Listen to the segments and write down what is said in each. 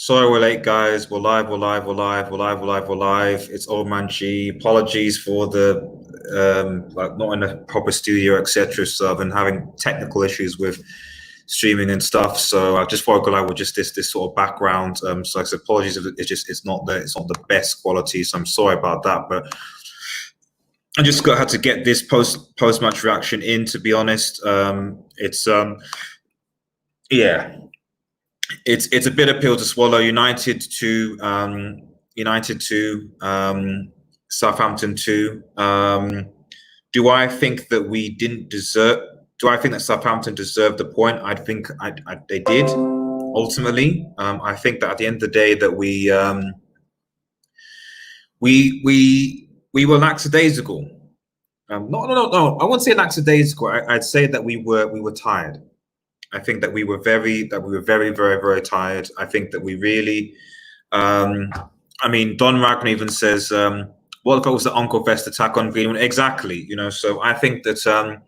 Sorry we're late, guys. We're live, we're live, we're live, we're live, we're live, we're live. It's Old Man G. Apologies for the like not in a proper studio, etc. So I've been having technical issues with streaming and stuff. So I just thought I'd go live with just this sort of background. So I said apologies if it's not the best quality. So I'm sorry about that. But I just had to get this post match reaction in, to be honest. It's yeah. It's a bitter pill to swallow. United to Southampton 2. Do I think that we didn't deserve? Do I think that Southampton deserved the point? I think they did. Ultimately, I think that at the end of the day, that we were lackadaisical. No. I wouldn't say lackadaisical. I'd say that we were tired. I think that we were very, very, very tired. I think that we really, I mean, Don Ragnar even says, what if it was the Uncle Fest attack on Greenwood? Exactly, so I think that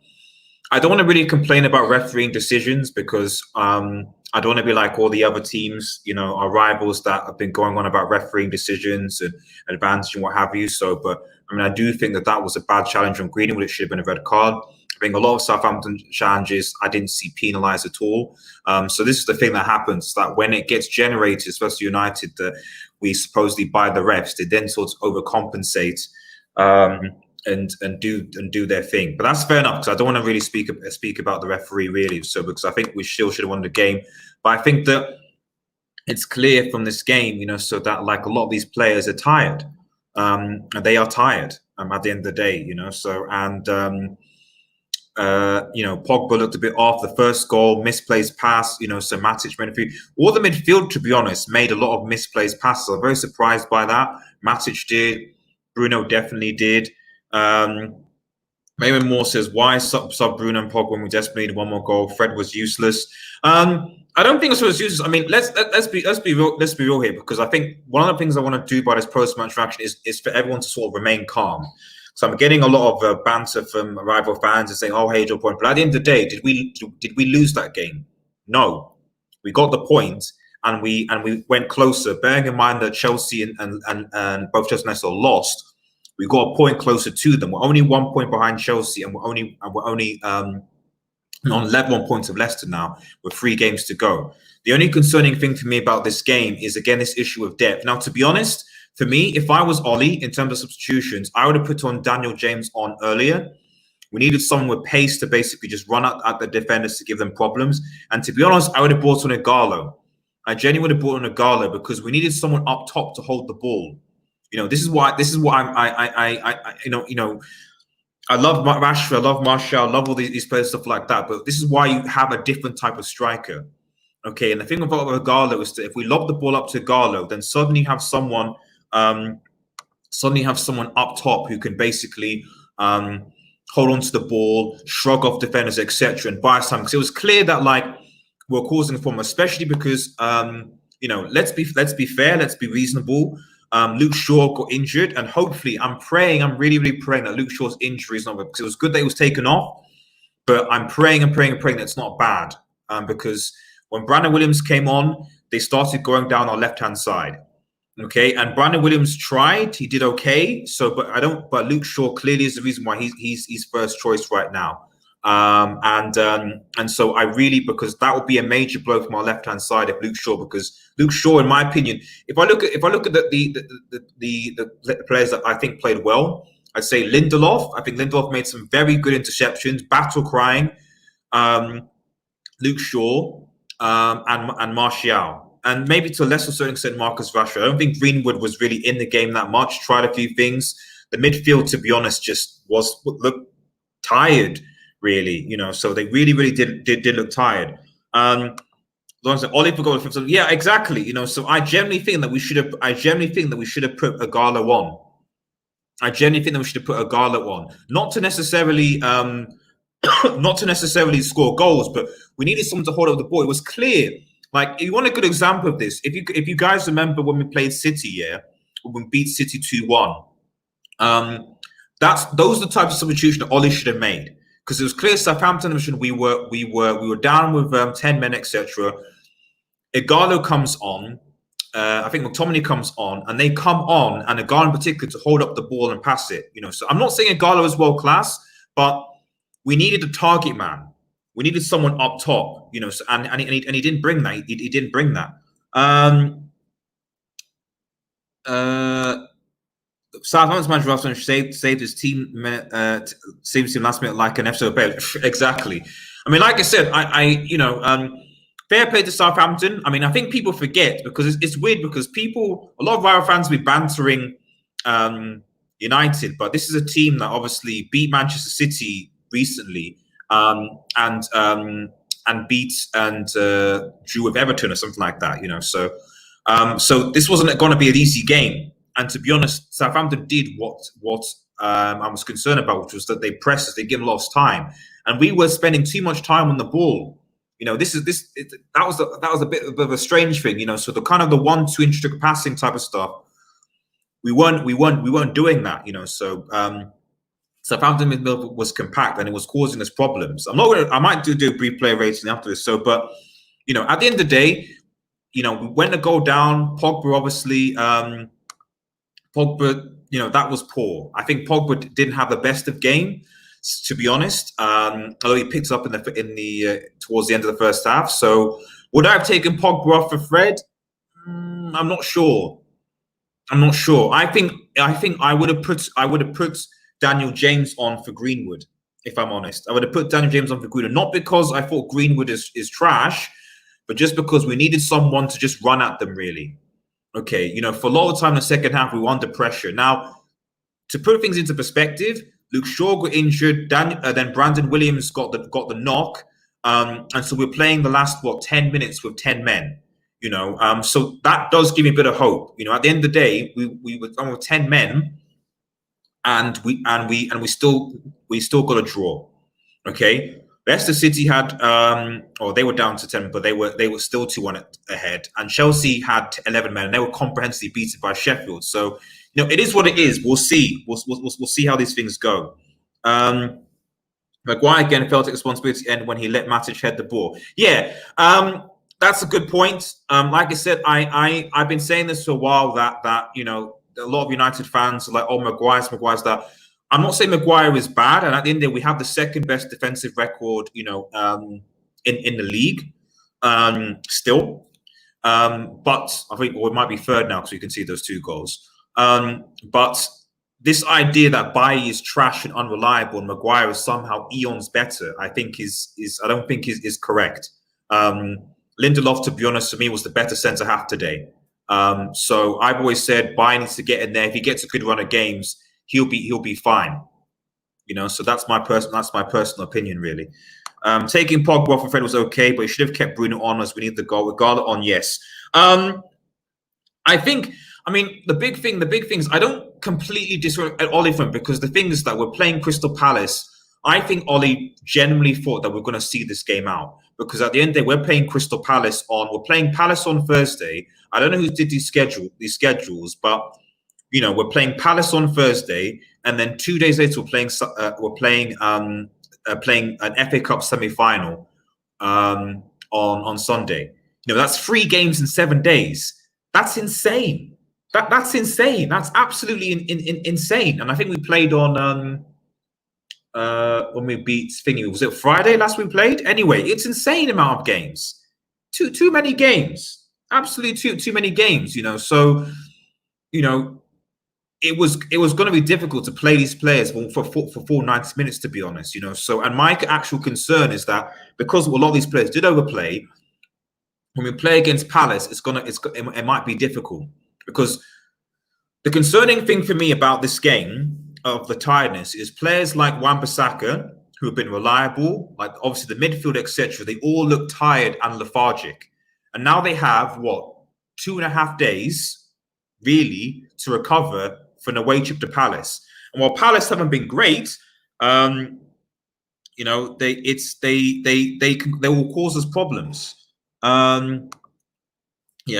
I don't want to really complain about refereeing decisions because I don't want to be like all the other teams, our rivals that have been going on about refereeing decisions and advantage and what have you. So, but I mean, I do think that was a bad challenge on Greenwood. It should have been a red card. I think a lot of Southampton challenges I didn't see penalised at all. So this is the thing that happens, that when it gets generated, especially United, that we supposedly buy the refs, they then sort of overcompensate and do their thing. But that's fair enough, because I don't want to really speak about the referee really. So because I think we still should have won the game, but I think that it's clear from this game, so that like a lot of these players are tired. And they are tired at the end of the day, So Pogba looked a bit off. The first goal, misplaced pass, so Matic made a few. All the midfield, to be honest, made a lot of misplaced passes. I'm very surprised by that. Matic did. Bruno definitely did. Maybe Moore says, why sub Bruno and Pogba when we desperately needed one more goal? Fred was useless. I don't think it was useless. I mean, let's be real here, because I think one of the things I want to do by this post-match reaction is for everyone to sort of remain calm. So I'm getting a lot of banter from rival fans and saying, "Oh, hey, your point." But at the end of the day, did we lose that game? No, we got the point, and we went closer. Bearing in mind that Chelsea and both Chelsea and Leicester lost, we got a point closer to them. We're only 1 point behind Chelsea, and we're only on 11 points of Leicester now, with 3 games to go. The only concerning thing for me about this game is, again, this issue of depth. Now, to be honest, for me, if I was Ollie, in terms of substitutions, I would have put on Daniel James on earlier. We needed someone with pace to basically just run at the defenders to give them problems. And to be honest, I would have brought on Ighalo. I genuinely would have brought on Ighalo, because we needed someone up top to hold the ball. This is what I love Rashford, I love Martial, I love all these players, stuff like that. But this is why you have a different type of striker. Okay, and the thing about Ighalo is that if we lob the ball up to Ighalo, then suddenly have someone up top who can basically hold on to the ball, shrug off defenders, etc., and buy us time. Because it was clear that like we're causing a problem, especially because let's be fair, let's be reasonable. Luke Shaw got injured, and hopefully, I'm really, really praying that Luke Shaw's injury is not, because it was good that he was taken off, but I'm praying that it's not bad, because when Brandon Williams came on, they started going down our left-hand side. Okay, and Brandon Williams tried; he did okay. So, but Luke Shaw clearly is the reason why he's first choice right now. And so I really, because that would be a major blow from our left hand side if Luke Shaw, in my opinion, if I look at the players that I think played well, I'd say Lindelof. I think Lindelof made some very good interceptions, battle crying. Luke Shaw and Martial. And maybe to a lesser certain extent, Marcus Rashford. I don't think Greenwood was really in the game that much. Tried a few things. The midfield, to be honest, just looked tired, really. So they really, really did look tired. Ollie forgot. Yeah, exactly. So I generally think that we should have. Put Ighalo on. Not to necessarily score goals, but we needed someone to hold up the ball. It was clear. Like, you want a good example of this? If you guys remember when we played City, when we beat City 2-1, those are the types of substitution that Ollie should have made, because it was clear Southampton we were down with 10 men, etc. Ighalo comes on. I think McTominay comes on, and they come on, and Igalo in particular, to hold up the ball and pass it. So I'm not saying Igalo is world class, but we needed a target man. We needed someone up top. So, and he didn't bring that. He didn't bring that. Southampton's manager Russell saved his team last minute like an episode of exactly. I mean, like I said, fair play to Southampton. I mean, I think people forget, because it's weird, because a lot of our fans will be bantering United, but this is a team that obviously beat Manchester City recently, and beat and drew with Everton or something like that. So this wasn't going to be an easy game. And to be honest, Southampton did what I was concerned about, which was that they pressed us, they give lost time, and we were spending too much time on the ball. That was a bit of a strange thing. So the kind of the 1-2 intricate passing type of stuff, we weren't doing that. So Southampton midfield was compact, and it was causing us problems. I might do a brief player rating after this. But at the end of the day, we went to go down. Pogba obviously. Pogba, that was poor. I think Pogba didn't have the best of game, to be honest. Although he picked up in the towards the end of the first half. So would I have taken Pogba off for Fred? I'm not sure. I think I would have put Daniel James on for Greenwood. If I'm honest, I would have put Daniel James on for Greenwood, not because I thought Greenwood is trash, but just because we needed someone to just run at them, really. Okay, for a lot of time in the second half, we were under pressure. Now, to put things into perspective, Luke Shaw got injured, then Brandon Williams got the knock, and so we're playing the last 10 minutes with 10 men. So that does give me a bit of hope. At the end of the day, we were done with 10 men, and we still got a draw. Okay. Leicester City had, they were down to 10, but they were still 2-1 ahead. And Chelsea had 11 men, and they were comprehensively beaten by Sheffield. So, it is what it is. We'll see. We'll see how these things go. Maguire again felt responsibility end when he let Matic head the ball. Yeah, that's a good point. Like I said, I've been saying this for a while that a lot of United fans are like, oh, Maguire's that. I'm not saying Maguire is bad, and at the end of the day, we have the second best defensive record, in the league, still. But I think it might be third now because you can see those 2 goals. But this idea that Bailly is trash and unreliable and Maguire is somehow eons better, I think I don't think is correct. Lindelof, to be honest, to me, was the better centre half today. So I've always said Bailly needs to get in there. If he gets a good run of games, he'll be fine. So that's my personal opinion, really. Taking Pogba off for Fred was okay, but he should have kept Bruno on as we need the goal. With Garland on, yes. The big things, I don't completely disagree at Ollie from, because the thing is that we're playing Crystal Palace. I think Ollie genuinely thought that we're going to see this game out, because at the end of the day, we're playing Crystal Palace we're playing Palace on Thursday. I don't know who did these schedules, but we're playing Palace on Thursday, and then 2 days later we're playing an FA Cup semi-final on Sunday. That's 3 games in 7 days. That's insane. That's insane. That's absolutely insane. And I think we played on when we beat Thingy. Was it Friday last we played? Anyway, it's insane amount of games. Too many games. Absolutely too many games. So it was going to be difficult to play these players for full 90 minutes, to be honest. So, and my actual concern is that because a lot of these players did overplay, when we play against Palace, it might be difficult, because the concerning thing for me about this game of the tiredness is players like Wan-Bissaka, who have been reliable, like obviously the midfield, etc. They all look tired and lethargic, and now they have 2.5 days really to recover for an away trip to Palace. And while Palace haven't been great, they will cause us problems.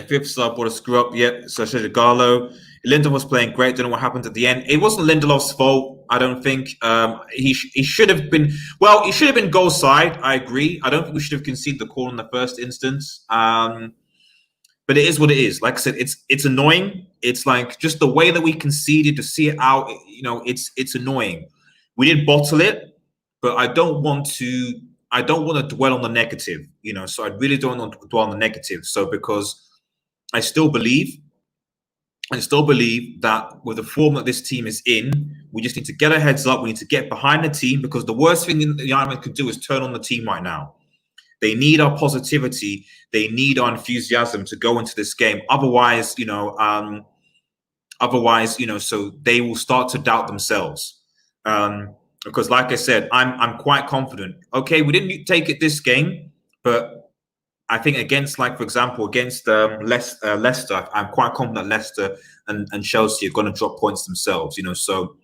Fifth star bought a screw up. So Garlo. Lindelof was playing great. Don't know what happened at the end. It wasn't Lindelof's fault, I don't think. He should have been. Well, he should have been goal side. I agree. I don't think we should have conceded the call in the first instance. But but it is what it is. Like I said, it's annoying. It's like just the way that we conceded to see it out. You know, it's annoying. We did bottle it, but I don't want to. I don't want to dwell on the negative. You know, so I really don't want to dwell on the negative. So because I still believe that with the form that this team is in, we just need to get our heads up. We need to get behind the team, because the worst thing the United can do is turn on the team right now. They need our positivity. They need our enthusiasm to go into this game. Otherwise, so they will start to doubt themselves. Because, like I said, I'm quite confident. Okay, we didn't take it this game, but I think against, like, for example, against Leicester, I'm quite confident Leicester and Chelsea are going to drop points themselves. You know, so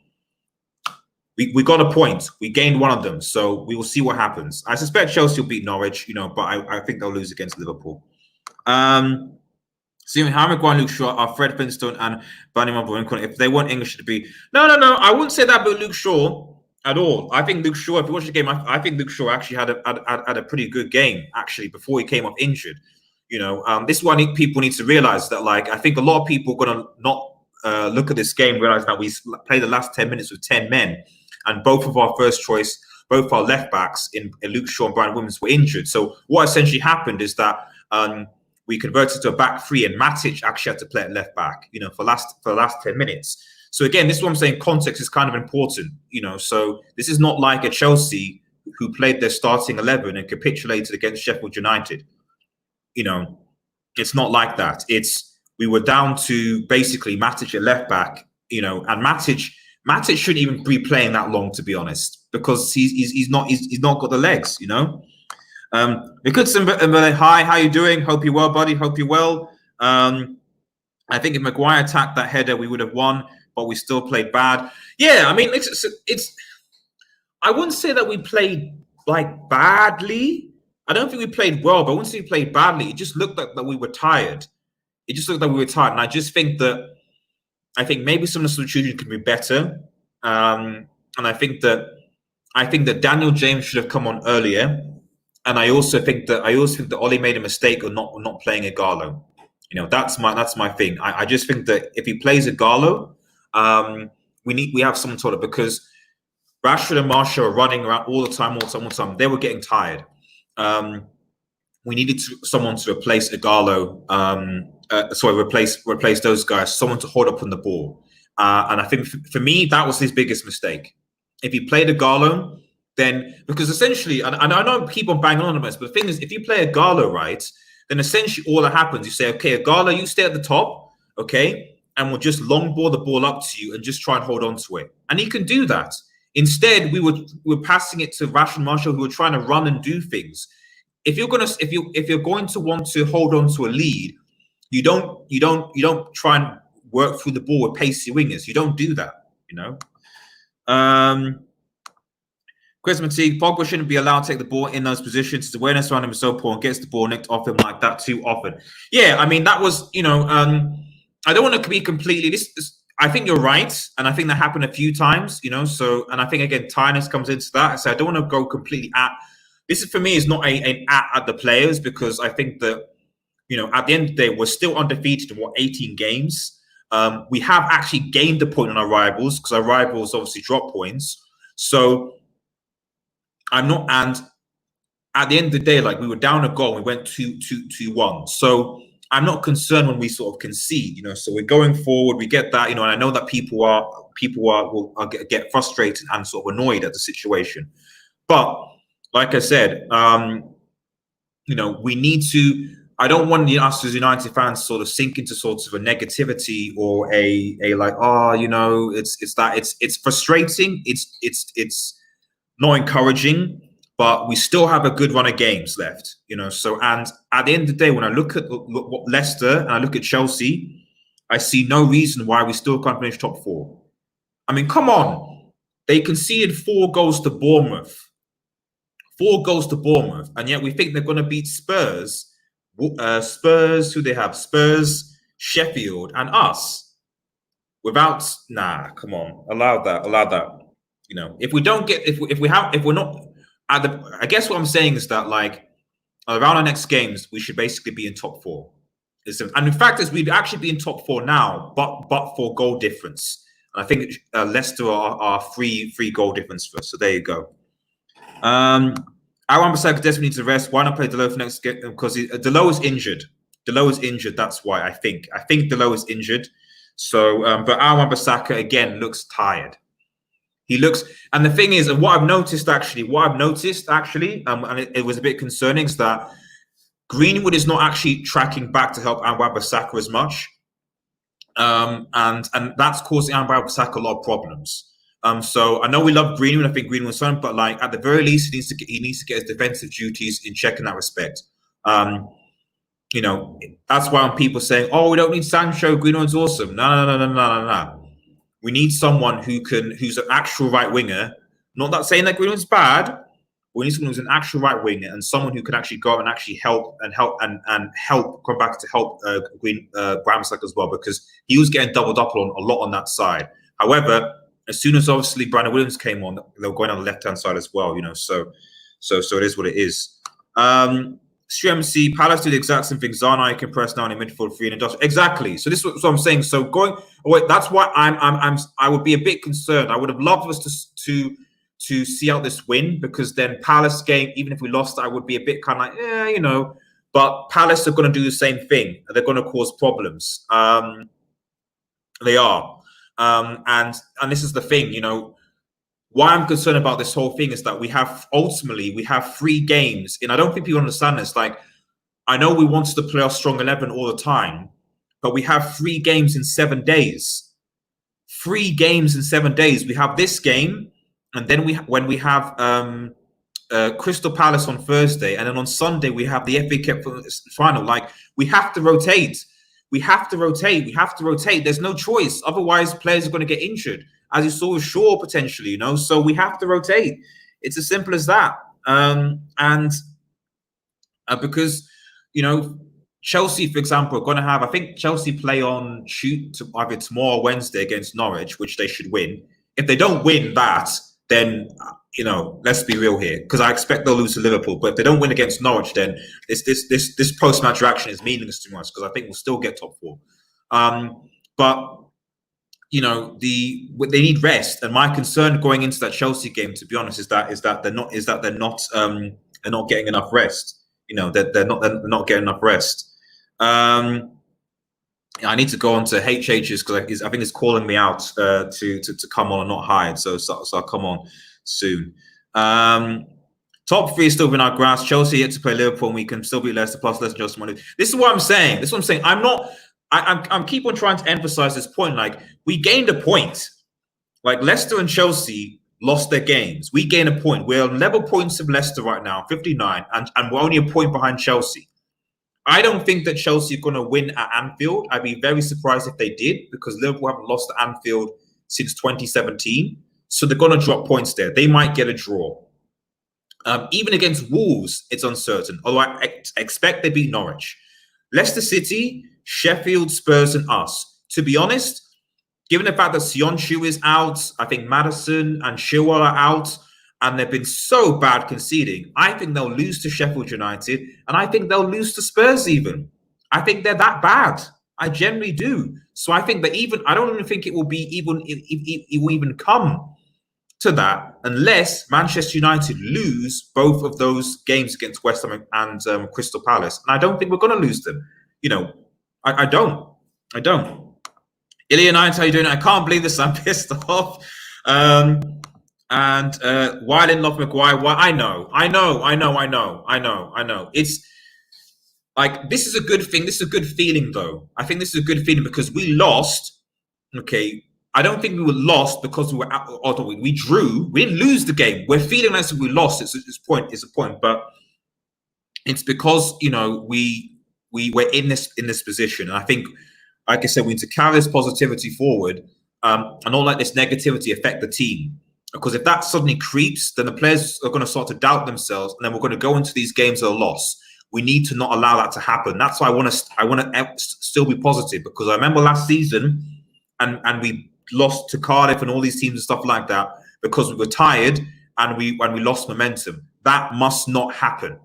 we got a point. We gained one of them, so we will see what happens. I suspect Chelsea will beat Norwich, you know, but I think they'll lose against Liverpool. Seeing Harry Maguire, Luke Shaw, are Fred Flintstone and Barney Mumble. If they weren't English, it'd be no. I wouldn't say that about Luke Shaw at all. I think Luke Shaw, if you watch the game, I think Luke Shaw actually had a pretty good game actually before he came off injured. You know, this is what people need to realize, that, like, I think a lot of people are gonna not look at this game, realize that we played the last 10 minutes with 10 men, and both of our first choice, both our left backs in Luke Shaw and Brian Williams were injured. So what essentially happened is that we converted to a back three, and Matic actually had to play at left back, you know, for the last 10 minutes. So again, this is what I'm saying. Context is kind of important, you know. So this is not like a Chelsea who played their starting 11 and capitulated against Sheffield United. You know, it's not like that. We were down to basically Matic at left back, you know, and Matic shouldn't even be playing that long, to be honest, because he's not got the legs, you know. Hi, how you doing? Hope you're well, buddy. Hope you're well. I think if Maguire attacked that header, we would have won, but we still played bad. Yeah, I mean, it's. I wouldn't say that we played like badly. I don't think we played well, but I wouldn't say we played badly. It just looked like that we were tired. And I just think that maybe some of the substitutions could be better. And I think that Daniel James should have come on earlier. And I also think that Oli made a mistake of not playing Ighalo. You know, that's my thing. I just think that if he plays Ighalo, we have some sort of, because Rashford and Martial are running around all the time. They were getting tired. We needed someone to replace Ighalo. Replace those guys. Someone to hold up on the ball. And I think for me, that was his biggest mistake. If he played Ighalo, then, because essentially, and I know people bang on this, but the thing is, if you play Ighalo right, then essentially all that happens, you say, okay, Ighalo, you stay at the top, okay, and we'll just long ball the ball up to you and just try and hold on to it. And he can do that. Instead, we were passing it to Rashford Martial, who were trying to run and do things. If you're going to want to hold on to a lead, you don't try and work through the ball with pacey wingers. You don't do that, you know. Chris Mateague, Pogba shouldn't be allowed to take the ball in those positions. His awareness around him is so poor and gets the ball nicked off him like that too often. Yeah, I mean, that was, you know, I don't want to be completely, I think you're right. And I think that happened a few times, you know, so, and I think, again, tiredness comes into that. So I don't want to go completely this is, for me, is not an at the players, because I think that, you know, at the end of the day, we're still undefeated in 18 games. We have actually gained a point on our rivals, because our rivals obviously drop points. So, and at the end of the day, like, we were down a goal, we went 2-1. So I'm not concerned when we sort of concede, you know. So we're going forward, we get that, you know, and I know that people will get frustrated and sort of annoyed at the situation. But like I said, you know, we need to. I don't want us as United fans sort of sink into sort of a negativity or a like, oh, you know, it's frustrating. It's not encouraging, but we still have a good run of games left, you know. So, and at the end of the day, when I look at Leicester and I look at Chelsea, I see no reason why we still can't finish top 4. I mean, come on. They conceded 4 goals to Bournemouth. 4 goals to Bournemouth. And yet we think they're going to beat Spurs. Spurs, who they have? Spurs, Sheffield, and us. Without, come on. Allow that. You know, if we're not at the, I guess what I'm saying is that, like, around our next games, we should basically be in top 4. And in fact, we'd actually be in top four now, but for goal difference. And I think Leicester are three goal difference for us. So there you go. Wan-Bissaka desperately needs to rest. Why not play Delo for next game? Because Delo is injured. Delo is injured. That's why I think Delo is injured. So, but Wan-Bissaka again looks tired. He looks, and the thing is, and what I've noticed actually, and it was a bit concerning, is that Greenwood is not actually tracking back to help Wan-Bissaka as much, and that's causing Wan-Bissaka a lot of problems. So I know we love Greenwood. I think Greenwood's son, but like at the very least, he needs to get his defensive duties in check in that respect. You know, that's why when people saying, "Oh, we don't need Sancho. Greenwood's awesome." No. We need someone who's an actual right winger. Not that saying that Greenwood's bad. We need someone who's an actual right winger and someone who can actually go and actually help come back to help Wan-Bissaka as well, because he was getting doubled up on a lot on that side. However, as soon as obviously Brandon Williams came on, they were going on the left-hand side as well, you know. So it is what it is. CMC, Palace do the exact same thing. Zana can press now in midfield 3 and industrial. Exactly. So this is what I'm saying. So that's why I would be a bit concerned. I would have loved us to see out this win, because then Palace game, even if we lost, I would be a bit kind of like, yeah, you know. But Palace are going to do the same thing. They're going to cause problems. They are. And this is the thing, you know. Why I'm concerned about this whole thing is that we have 3 games, and I don't think people understand this. Like, I know we want to play our strong 11 all the time, but we have 3 games in 7 days. 3 games in 7 days. We have this game, and then when we have Crystal Palace on Thursday, and then on Sunday we have the FA Cup final. Like, we have to rotate. We have to rotate. There's no choice. Otherwise, players are going to get injured, as you saw with Shaw potentially, you know. So we have to rotate. It's as simple as that. Because, you know, Chelsea, for example, are going to have, I think Chelsea play on either tomorrow or Wednesday against Norwich, which they should win. If they don't win that, then, you know, let's be real here, because I expect they'll lose to Liverpool. But if they don't win against Norwich, then this post-match reaction is meaningless to us, because I think we'll still get top 4. But you know, they need rest, and my concern going into that Chelsea game, to be honest, is that they're not getting enough rest. You know, they're not getting enough rest. I need to go on to HH's because I think it's calling me out to come on and not hide. So I'll come on soon. Top 3 is still in our grasp. Chelsea yet to play Liverpool, and we can still beat Leicester plus less than just money. This is what I'm saying. I'm keep on trying to emphasize this point. Like, we gained a point. Like, Leicester and Chelsea lost their games. We gained a point. We're on level points of Leicester right now, 59, and we're only a point behind Chelsea. I don't think that Chelsea are going to win at Anfield. I'd be very surprised if they did, because Liverpool haven't lost at Anfield since 2017. So they're going to drop points there. They might get a draw. Even against Wolves, it's uncertain, although I expect they beat Norwich. Leicester City, Sheffield, Spurs, and us. To be honest, given the fact that Sionchu is out, I think Maddison and Chilwell are out, and they've been so bad conceding, I think they'll lose to Sheffield United, and I think they'll lose to Spurs even. I think they're that bad. I generally do. So I think that I don't even think it will even come to that unless Manchester United lose both of those games against West Ham and Crystal Palace. And I don't think we're going to lose them. You know, I don't. Ilya Knight, how you doing? I can't believe this. I'm pissed off. And why didn't Love Maguire? Why? I know. It's like, this is a good thing. This is a good feeling, though. I think this is a good feeling because we lost. Okay, I don't think we were lost because we were out, although we drew. We didn't lose the game. We're feeling as if we lost. It's a point, but it's because, you know, we were in this position, and I think, like I said, we need to carry this positivity forward, and not let this negativity affect the team. Because if that suddenly creeps, then the players are going to start to doubt themselves, and then we're going to go into these games at a loss. We need to not allow that to happen. That's why I want to still be positive, because I remember last season, and we lost to Cardiff and all these teams and stuff like that because we were tired and we lost momentum. That must not happen.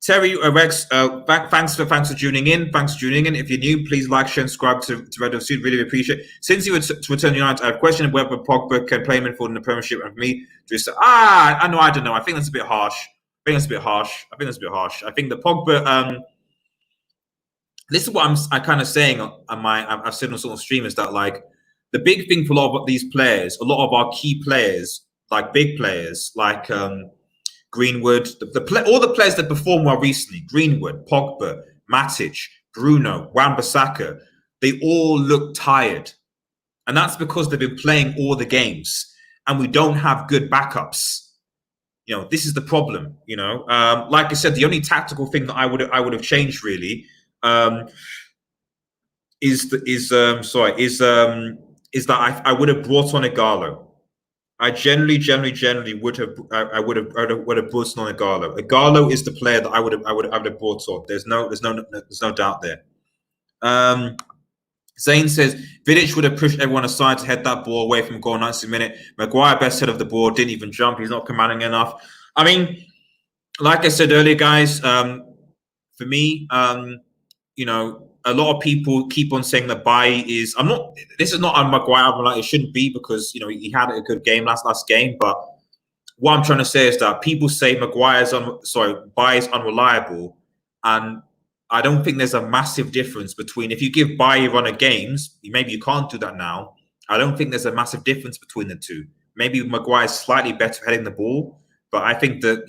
Terry Rex, thanks for tuning in. Thanks for tuning in. If you're new, please like, share, and subscribe to Red Suit. Really appreciate it. Since you were to return United, I have questioned whether Pogba can play Midfield in the Premiership. And for me, just I don't know. I think that's a bit harsh. I think I think the Pogba. This is what I kind of saying on I've said on some stream is that like the big thing for a lot of these players, a lot of our key players, like big players, like Greenwood, all the players that performed well recently, Greenwood, Pogba, Matic, Bruno, Wan-Bissaka, they all look tired. And that's because they've been playing all the games and we don't have good backups. You know, this is the problem, you know. Like I said, the only tactical thing that I would have changed really is that I would have brought on Ighalo. I generally would have brought on Ighalo. Ighalo is the player that I would have brought on. There's no doubt there. Zane says Vidic would have pushed everyone aside to head that ball away from goal 90th minute. Maguire best head of the ball, didn't even jump. He's not commanding enough. I mean, like I said earlier, guys, for me, you know, a lot of people keep on saying that Bailly is. This is not a Maguire. Like it shouldn't be because you know he had a good game last game. But what I'm trying to say is that people say Bailly's unreliable, and I don't think there's a massive difference between if you give Bailly a run of games. Maybe you can't do that now. I don't think there's a massive difference between the two. Maybe Maguire's slightly better heading the ball, but I think that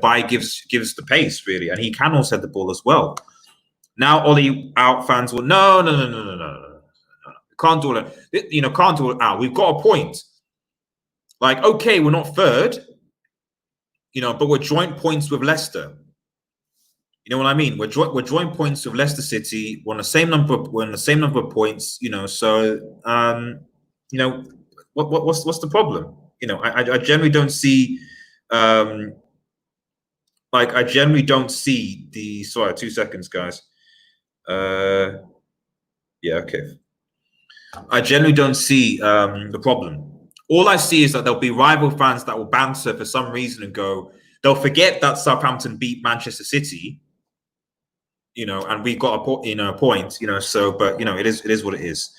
Bailly gives the pace really, and he can also head the ball as well. Now Ollie out fans will no. Can't do it. You know, can't do it out. We've got a point. Like, okay, we're not third, you know, but we're joint points with Leicester. You know what I mean? We're joint points with Leicester City. We're on the same number of points. You know, so you know, what's the problem? You know, I generally don't see. I generally don't see the. Sorry, 2 seconds, guys. Yeah, okay. I generally don't see the problem. All I see is that there'll be rival fans that will banter for some reason and go. They'll forget that Southampton beat Manchester City. You know, and we've got a point. You know, so but you know, it is what it is.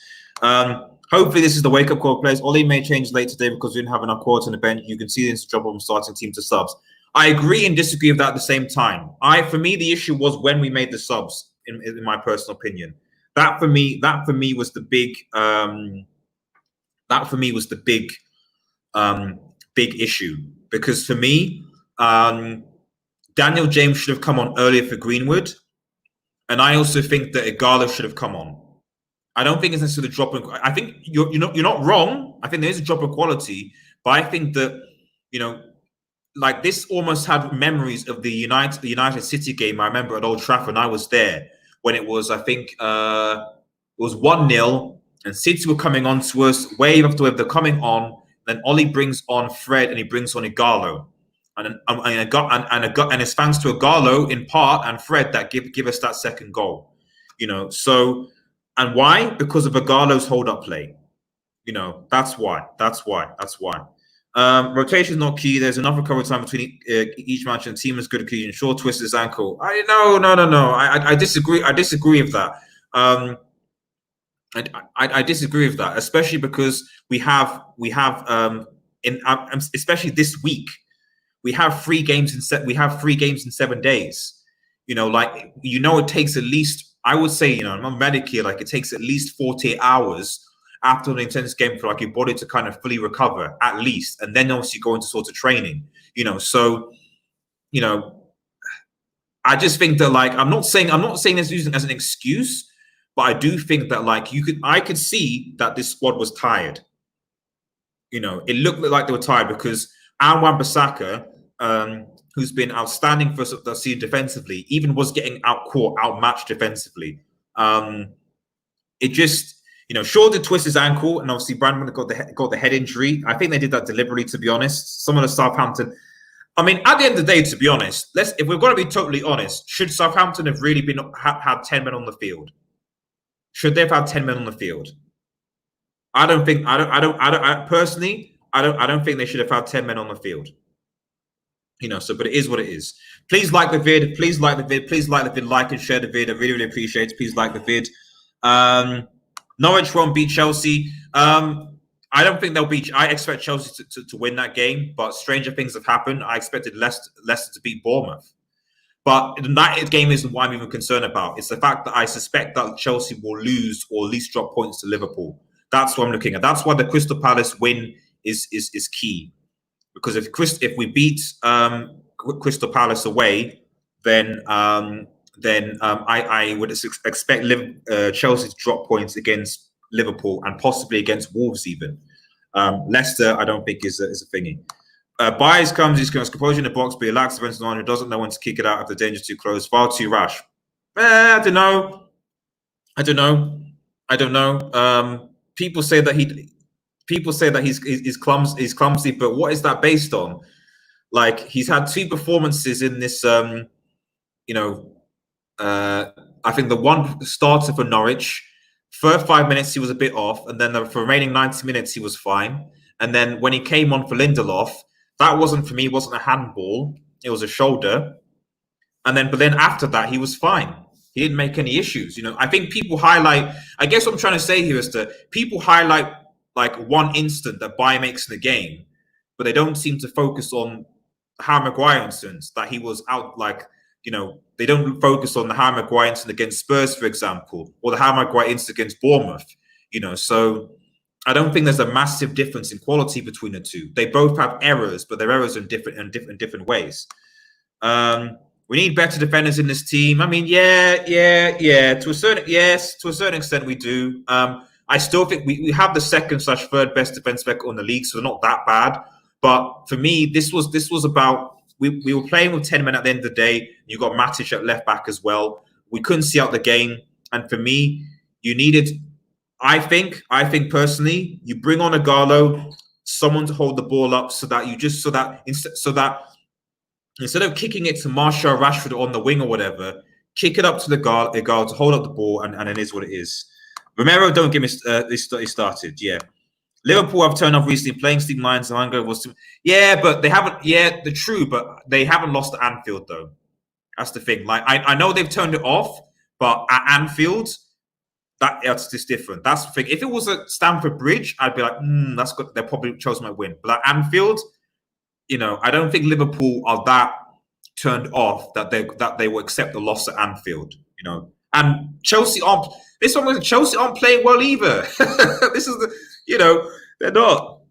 Hopefully, this is the wake up call, players. Ollie may change late today because we didn't have enough quotes on the bench. You can see this drop from starting team to subs. I agree and disagree with that at the same time. For me, the issue was when we made the subs. In my personal opinion, that for me was the big. That for me was the big, big issue because for me, Daniel James should have come on earlier for Greenwood, and I also think that Ighalo should have come on. I don't think it's necessarily a drop in. I think you're not wrong. I think there is a drop in quality, but I think that like this almost had memories of the United City game. I remember at Old Trafford, and I was there when it was. I think it was 1-0, and City were coming on to us wave after wave. They're coming on. Then Ollie brings on Fred, and he brings on Ighalo, and it's thanks to Ighalo in part and Fred that give us that second goal. You know, so. And why? Because of Ighalo's hold-up play. You know, that's why. Rotation is not key. There's enough recovery time between each match, and the team is good at key. Shaw twists his ankle. No. I disagree. I disagree with that. I disagree with that, especially because we have especially this week, we have 3 games in 7 days. You know, like it takes at least. I would say, I'm not medic here, like it takes at least 48 hours after an intense game for like your body to kind of fully recover, at least. And then obviously go into sort of training, so, I just think that like, I'm not saying this using as an excuse, but I do think that like I could see that this squad was tired. It looked like they were tired because Wan-Bissaka, who's been outstanding for the season defensively, even was getting outmatched defensively. It just, Shaw did twist his ankle, and obviously Brandon got the head injury. I think they did that deliberately, to be honest. Some of the Southampton. I mean, at the end of the day, to be honest, if we're going to be totally honest, should Southampton have really had 10 men on the field? Should they have had 10 men on the field? I don't think they should have had 10 men on the field. So, but it is what it is. Please like the vid. Please like the vid. Please like the vid. Like and share the vid. I really, really appreciate it. Please like the vid. Norwich won't beat Chelsea. I don't think they'll beat. I expect Chelsea to win that game, but stranger things have happened. I expected Leicester to beat Bournemouth. But that game isn't what I'm even concerned about. It's the fact that I suspect that Chelsea will lose or at least drop points to Liverpool. That's what I'm looking at. That's why the Crystal Palace win is key. Because if we beat Crystal Palace away, then I would expect Chelsea to drop points against Liverpool and possibly against Wolves even. Leicester, I don't think is a thingy. Byes comes, he's going to compose in the box, but he lacks defensive line who doesn't know when to kick it out if the danger's too close. Far too rash. I don't know. People say that he's clumsy, but what is that based on? Like, he's had 2 performances in this. I think the one started for Norwich. First 5 minutes he was a bit off, and then for the remaining 90 minutes he was fine. And then when he came on for Lindelof, that wasn't a handball; it was a shoulder. But then after that he was fine. He didn't make any issues. I think people highlight. I guess what I'm trying to say here is that people highlight like one instant that Bayer makes in the game, but they don't seem to focus on the Harry Maguire instance that he was out. They don't focus on the Harry Maguire incident against Spurs, for example, or the Harry Maguire incident against Bournemouth. So I don't think there's a massive difference in quality between the two. They both have errors, but their errors are in different ways. We need better defenders in this team. I mean, yeah. To a certain extent, we do. I still think we have the second/third best defense record on the league, so they're not that bad. But for me, this was about we were playing with 10 men at the end of the day. You got Matic at left back as well. We couldn't see out the game, and for me, you needed. I think personally, you bring on a Garlo, someone to hold the ball up, so that instead of kicking it to Martial Rashford on the wing or whatever, kick it up to the guard to hold up the ball, and it is what it is. Romero, don't get me started. Yeah, Liverpool have turned off recently. Playing Steve Lyons and Hunger was, but they haven't. Yeah, they're true, but they haven't lost at Anfield though. That's the thing. Like I know they've turned it off, but at Anfield, that's just different. That's the thing. If it was at Stamford Bridge, I'd be like, that's good. They probably Chelsea might win. But at Anfield, I don't think Liverpool are that turned off that they will accept the loss at Anfield. And Chelsea aren't. This one was Chelsea aren't playing well either. This is they're not.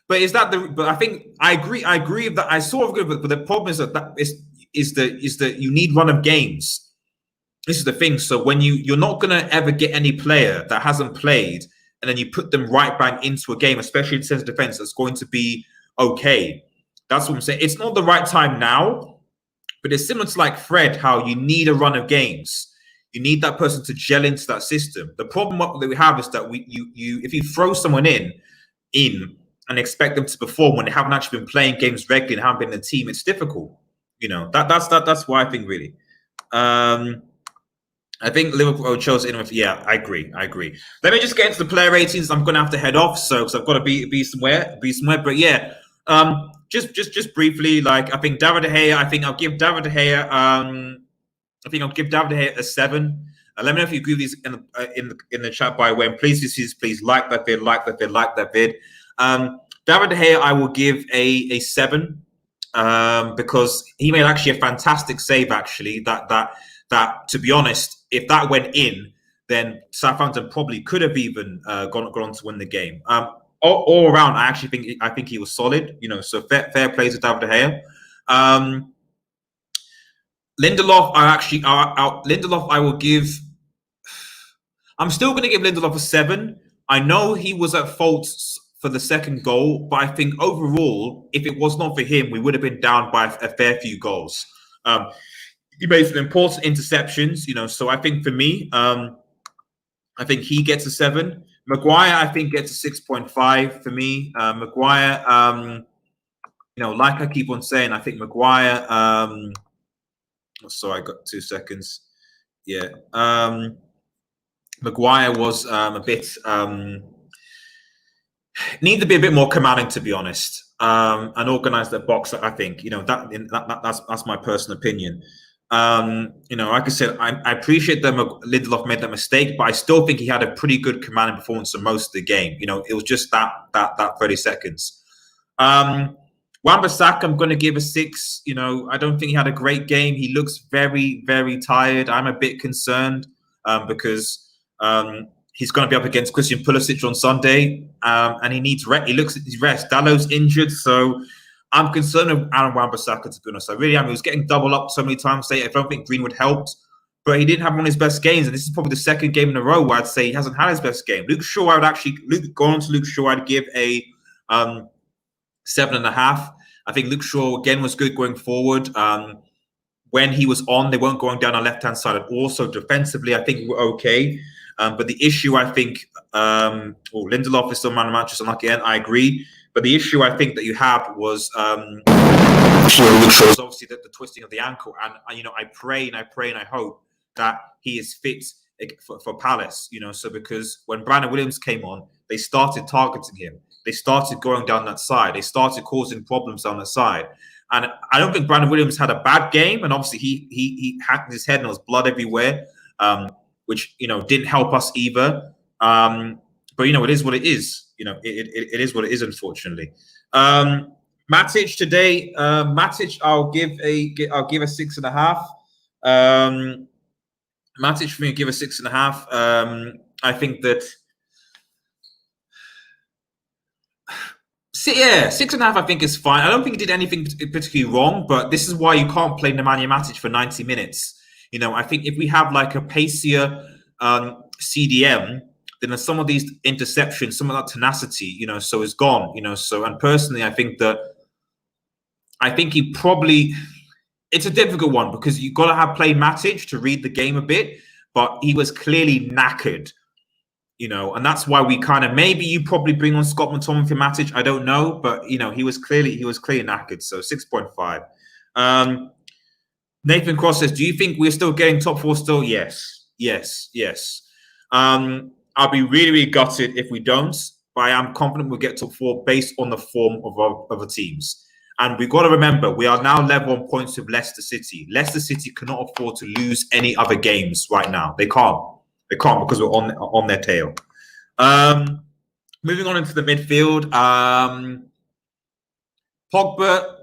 But is that the? But I think I agree. I agree with that. I sort of agree, but the problem is that is that you need run of games. This is the thing. So when you're not gonna ever get any player that hasn't played, and then you put them right back into a game, especially in sense of defense, that's going to be okay. That's what I'm saying. It's not the right time now, but it's similar to like Fred, how you need a run of games. You need that person to gel into that system. The problem that we have is that if you throw someone in and expect them to perform when they haven't actually been playing games regularly and haven't been in the team, it's difficult. That's why I think really. I think Liverpool chose in with. Yeah, I agree. Let me just get into the player ratings. I'm gonna have to head off, because I've got to be somewhere. But yeah, just briefly, like I think David De Gea. I think I'll give David De Gea. A 7. Let me know if you agree with these in the chat by when. Please like that vid, like that vid. David De Gea, I will give a 7 because he made actually a fantastic save. Actually, that to be honest, if that went in, then Southampton probably could have even gone on to win the game. All around, I think he was solid. So fair play to David De Gea. Lindelof, Lindelof, I will give. I'm still going to give Lindelof a 7. I know he was at fault for the second goal, but I think overall, if it was not for him, we would have been down by a fair few goals. He made some important interceptions, so I think for me, I think he gets a 7. Maguire, I think, gets a 6.5 for me. Maguire, like I keep on saying, I think Maguire. Sorry, I got 2 seconds. Yeah. Maguire was a bit need to be a bit more commanding, to be honest, and organise the box. I think that's my personal opinion. Like I said, I appreciate that Lindelof made that mistake, but I still think he had a pretty good commanding performance for most of the game. It was just that 30 seconds. Wan-Bissaka, I'm going to give a 6. I don't think he had a great game. He looks very, very tired. I'm a bit concerned because he's going to be up against Christian Pulisic on Sunday, and he needs rest. He looks at his rest. Dallow's injured, so I'm concerned with Aaron Wan-Bissaka, to be honest. I really am. He was getting doubled up so many times today. I don't think Greenwood helped, but he didn't have one of his best games, and this is probably the second game in a row where I'd say he hasn't had his best game. Luke Shaw, Luke Shaw, I'd give a 7.5. I think Luke Shaw again was good going forward. When he was on, they weren't going down our left-hand side at all. So defensively, I think we were okay. But the issue, I think, Lindelof is still man of the match, so again, I agree. But the issue I think that you had was obviously the twisting of the ankle, and I pray and I hope that he is fit for Palace. So because when Brandon Williams came on, they started targeting him. They started going down that side. They started causing problems down that side. And I don't think Brandon Williams had a bad game. And obviously he hacked his head and there was blood everywhere, which didn't help us either. But it is what it is. It is what it is, unfortunately. Matic today, I'll give a 6.5. Matic for me, give a 6.5. I think that. Yeah, 6.5 I think is fine. I don't think he did anything particularly wrong, but this is why you can't play Nemanja Matic for 90 minutes. I think if we have like a pacier CDM, then some of these interceptions, some of that tenacity, so is gone. And personally, I think he probably, it's a difficult one because you've got to have played Matic to read the game a bit, but he was clearly knackered. And that's why we maybe you probably bring on Scott McTominay for Matic. I don't know, but he was clearly knackered. So 6.5. Nathan Cross says, "Do you think we're still getting top 4 still?" Yes. I'll be really, really gutted if we don't, but I am confident we'll get top 4 based on the form of our other teams. And we've got to remember, we are now level on points with Leicester City. Leicester City cannot afford to lose any other games right now. They can't. They can't because we're on their tail. Moving on into the midfield. Pogba,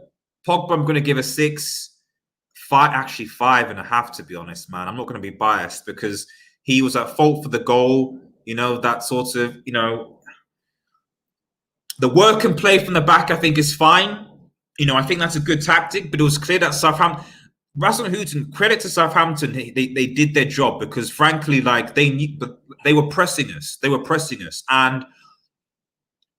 I'm going to give a 6. 5.5, to be honest, man. I'm not going to be biased because he was at fault for the goal. That sort of, the work and play from the back, I think, is fine. I think that's a good tactic, but it was clear that Southampton, Houghton, credit to Southampton, they did their job because, frankly, they were pressing us. And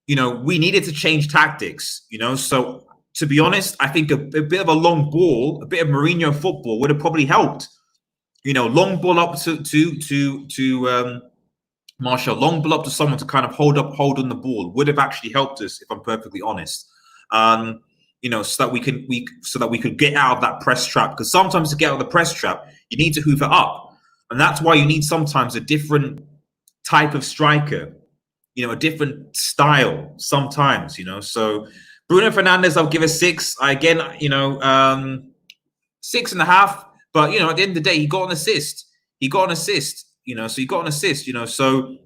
we needed to change tactics. So to be honest, I think a bit of a long ball, a bit of Mourinho football would have probably helped. Long ball up to Marshall, long ball up to someone to kind of hold on the ball would have actually helped us, if I'm perfectly honest. So that we could get out of that press trap. Because sometimes to get out of the press trap, you need to hoover up, and that's why you need sometimes a different type of striker, a different style. Sometimes, So Bruno Fernandes, I'll give a 6. 6.5. But at the end of the day, he got an assist. So he got an assist. So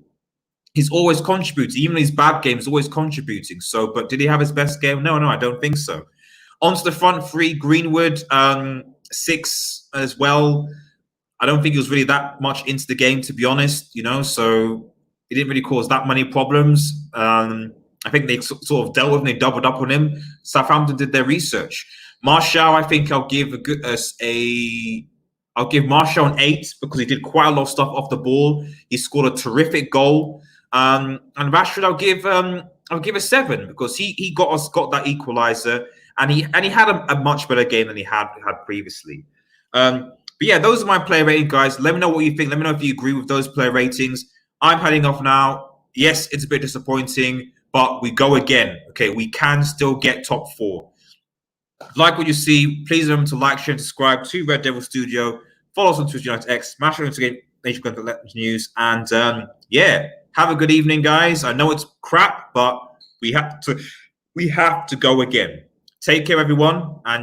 he's always contributing. Even in his bad games, always contributing. So, but did he have his best game? No, I don't think so. Onto the front 3, Greenwood, 6 as well. I don't think he was really that much into the game, to be honest. So he didn't really cause that many problems. I think they sort of dealt with him. They doubled up on him. Southampton did their research. Martial, I think I'll give Martial an 8 because he did quite a lot of stuff off the ball. He scored a terrific goal. And Rashford, I'll give a 7 because he got that equaliser, and he had a much better game than he had previously. But yeah, those are my player ratings, guys. Let me know what you think. Let me know if you agree with those player ratings. I'm heading off now. Yes, it's a bit disappointing, but we go again. Okay, we can still get top 4. Like what you see, please remember to like, share, and subscribe to Red Devil Studio. Follow us on Twitter, X, smash it again. Nation Collective News. And yeah, have a good evening, guys. I know it's crap, but we have to go again. Take care, everyone, and